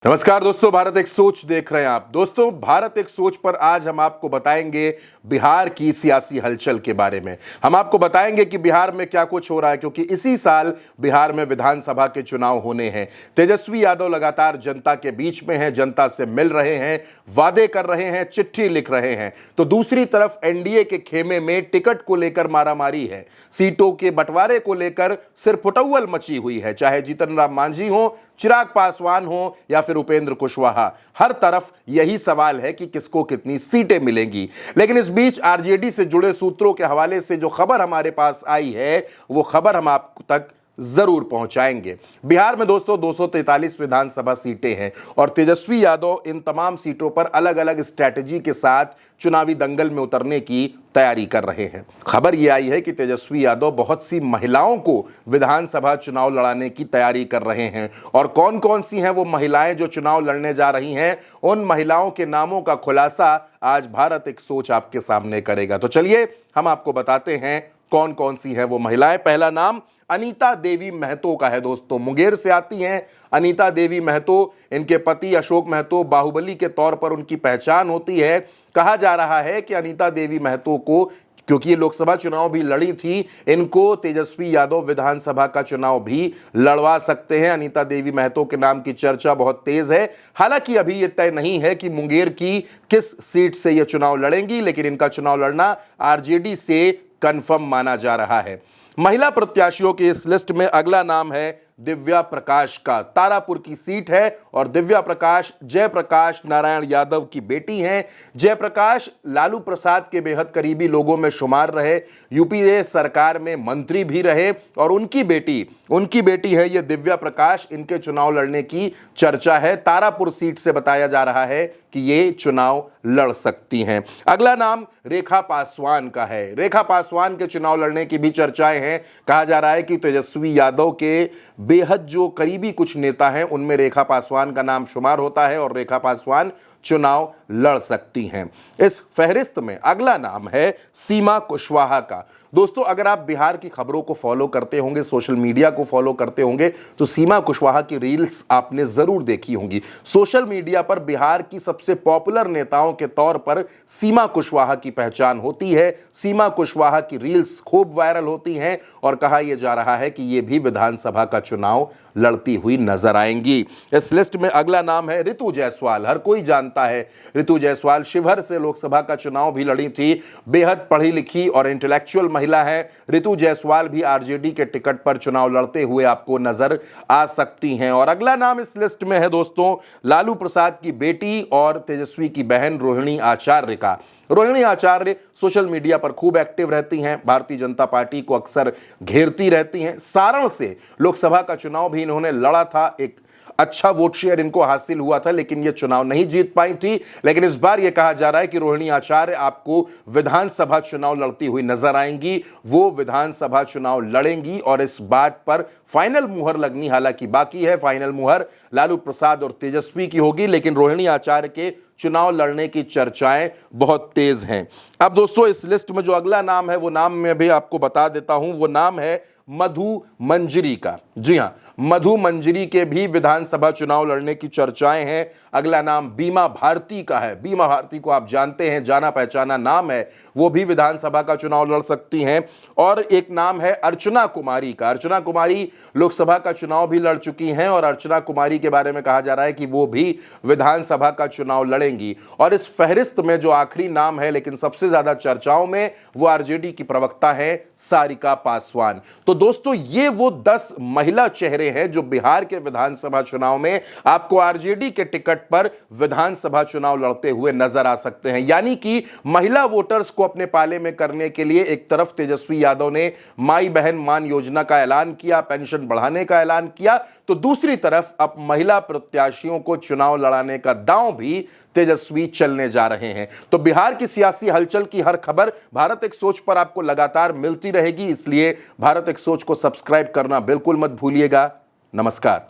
नमस्कार दोस्तों, भारत एक सोच देख रहे हैं आप। दोस्तों, भारत एक सोच पर आज हम आपको बताएंगे बिहार की सियासी हलचल के बारे में। हम आपको बताएंगे कि बिहार में क्या कुछ हो रहा है, क्योंकि इसी साल बिहार में विधानसभा के चुनाव होने हैं। तेजस्वी यादव लगातार जनता के बीच में हैं, जनता से मिल रहे हैं, वादे कर रहे हैं, चिट्ठी लिख रहे हैं। तो दूसरी तरफ एनडीए के खेमे में टिकट को लेकर मारामारी है, सीटों के बंटवारे को लेकर सिरफुटौल मची हुई है। चाहे जीतन राम मांझी हो, चिराग पासवान हो या फिर उपेंद्र कुशवाहा, हर तरफ यही सवाल है कि किसको कितनी सीटें मिलेंगी। लेकिन इस बीच आरजेडी से जुड़े सूत्रों के हवाले से जो खबर हमारे पास आई है, वो खबर हम आप तक जरूर पहुंचाएंगे। बिहार में दोस्तों 243 विधानसभा सीटें हैं और तेजस्वी यादव इन तमाम सीटों पर अलग अलग स्ट्रैटेजी के साथ चुनावी दंगल में उतरने की तैयारी कर रहे हैं। खबर यह आई है कि तेजस्वी यादव बहुत सी महिलाओं को विधानसभा चुनाव लड़ाने की तैयारी कर रहे हैं। और कौन कौन सी हैं वो महिलाएं जो चुनाव लड़ने जा रही हैं, उन महिलाओं के नामों का खुलासा आज भारत एक सोच आपके सामने करेगा। तो चलिए हम आपको बताते हैं कौन कौन सी हैं वो महिलाएं। पहला नाम अनीता देवी महतो का है दोस्तों। मुंगेर से आती हैं अनीता देवी महतो। इनके पति अशोक महतो बाहुबली के तौर पर उनकी पहचान होती है। कहा जा रहा है कि अनीता देवी महतो को, क्योंकि ये लोकसभा चुनाव भी लड़ी थी, इनको तेजस्वी यादव विधानसभा का चुनाव भी लड़वा सकते हैं। अनीता देवी महतो के नाम की चर्चा बहुत तेज है। हालांकि अभी यह तय नहीं है कि मुंगेर की किस सीट से यह चुनाव लड़ेंगी, लेकिन इनका चुनाव लड़ना आरजेडी से कंफर्म माना जा रहा है। महिला प्रत्याशियों की इस लिस्ट में अगला नाम है दिव्या प्रकाश का। तारापुर की सीट है और दिव्या प्रकाश जयप्रकाश नारायण यादव की बेटी हैं। जयप्रकाश लालू प्रसाद के बेहद करीबी लोगों में शुमार रहे, यूपीए सरकार में मंत्री भी रहे और उनकी बेटी है ये दिव्या प्रकाश। इनके चुनाव लड़ने की चर्चा है। तारापुर सीट से बताया जा रहा है कि ये चुनाव लड़ सकती हैं। अगला नाम रेखा पासवान का है। रेखा पासवान के चुनाव लड़ने की भी चर्चाएं हैं। कहा जा रहा है कि तेजस्वी यादव के बेहद जो करीबी कुछ नेता हैं, उनमें रेखा पासवान का नाम शुमार होता है और रेखा पासवान चुनाव लड़ सकती हैं। इस फहरिस्त में अगला नाम है सीमा कुशवाहा का। दोस्तों, अगर आप बिहार की खबरों को फॉलो करते होंगे, सोशल मीडिया को फॉलो करते होंगे, तो सीमा कुशवाहा की रील्स आपने जरूर देखी होंगी। सोशल मीडिया पर बिहार की सबसे पॉपुलर नेताओं के तौर पर सीमा कुशवाहा की पहचान होती है। सीमा कुशवाहा की रील्स खूब वायरल होती हैं और कहा यह जा रहा है कि यह भी विधानसभा का चुनाव लड़ती हुई नजर आएंगी। इस लिस्ट में अगला नाम है ऋतु जायसवाल। हर कोई जानता है ऋतु जायसवाल शिवहर से लोकसभा का चुनाव भी लड़ी थी। बेहद पढ़ी लिखी और इंटेलेक्चुअल महिला है। ऋतु जायसवाल भी आरजेडी के टिकट पर चुनाव लड़ते हुए आपको नजर आ सकती हैं। और अगला नाम इस लिस्ट में है दोस्तों लालू प्रसाद की बेटी और तेजस्वी की बहन रोहिणी आचार्य का। रोहिणी आचार्य सोशल मीडिया पर खूब एक्टिव रहती हैं, भारतीय जनता पार्टी को अक्सर घेरती रहती हैं। सारण से लोकसभा का चुनाव भी इन्होंने लड़ा था, एक अच्छा वोट शेयर इनको हासिल हुआ था, लेकिन ये चुनाव नहीं जीत पाई थी। लेकिन इस बार यह कहा जा रहा है कि रोहिणी आचार्य आपको विधानसभा चुनाव लड़ती हुई नजर आएंगी। वो विधानसभा चुनाव लड़ेंगी और इस बात पर फाइनल मुहर लगनी हालांकि बाकी है। फाइनल मुहर लालू प्रसाद और तेजस्वी की होगी, लेकिन रोहिणी आचार्य के चुनाव लड़ने की चर्चाएं बहुत तेज हैं। अब दोस्तों, इस लिस्ट में जो अगला नाम है वो नाम मैं भी आपको बता देता हूं। वो नाम है मधु मंजरी का। जी हां, मधु मंजरी के भी विधानसभा चुनाव लड़ने की चर्चाएं हैं। अगला नाम बीमा भारती का है। बीमा भारती को आप जानते हैं, जाना पहचाना नाम है, वो भी विधानसभा का चुनाव लड़ सकती हैं। और एक नाम है अर्चना कुमारी का। अर्चना कुमारी लोकसभा का चुनाव भी लड़ चुकी हैं और अर्चना कुमारी के बारे में कहा जा रहा है कि वो भी विधानसभा का चुनाव लड़ेंगी। और इस फहरिस्त में जो आखिरी नाम है लेकिन सबसे ज्यादा चर्चाओं में, वो आरजेडी की प्रवक्ता है सारिका पासवान। तो दोस्तों, ये वो 10 महिला चेहरे हैं जो बिहार के विधानसभा चुनाव में आपको आरजेडी के टिकट पर विधानसभा चुनाव लड़ते हुए नजर आ सकते हैं। यानी कि महिला वोटर्स को अपने पाले में करने के लिए एक तरफ तेजस्वी यादव ने माई बहन मान योजना का ऐलान किया, पेंशन बढ़ाने का ऐलान किया, तो दूसरी तरफ अब महिला प्रत्याशियों को चुनाव लड़ाने का दांव भी तेजस्वी चलने जा रहे हैं। तो बिहार की सियासी हलचल की हर खबर भारत एक सोच पर आपको लगातार मिलती रहेगी, इसलिए भारत एक सोच को सब्सक्राइब करना बिल्कुल मत भूलिएगा। नमस्कार।